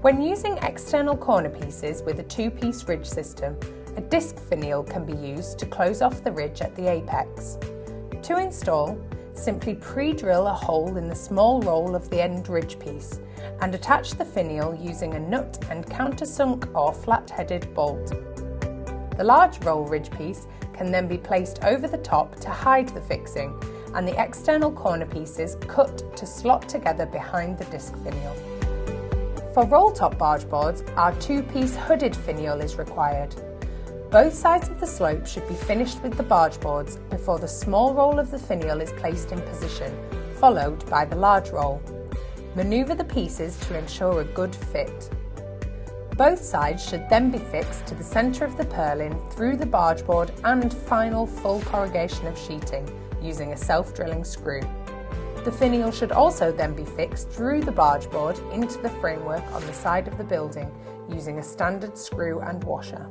When using external corner pieces with a two-piece ridge system, a disc finial can be used to close off the ridge at the apex. To install, simply pre-drill a hole in the small roll of the end ridge piece and attach the finial using a nut and countersunk or flat-headed bolt. The large roll ridge piece can then be placed over the top to hide the fixing, and the external corner pieces cut to slot together behind the disc finial. For roll-top barge boards, our two-piece hooded finial is required. Both sides of the slope should be finished with the barge boards before the small roll of the finial is placed in position, followed by the large roll. Manoeuvre the pieces to ensure a good fit. Both sides should then be fixed to the centre of the purlin through the barge board and final full corrugation of sheeting using a self-drilling screw. The finial should also then be fixed through the barge board into the framework on the side of the building using a standard screw and washer.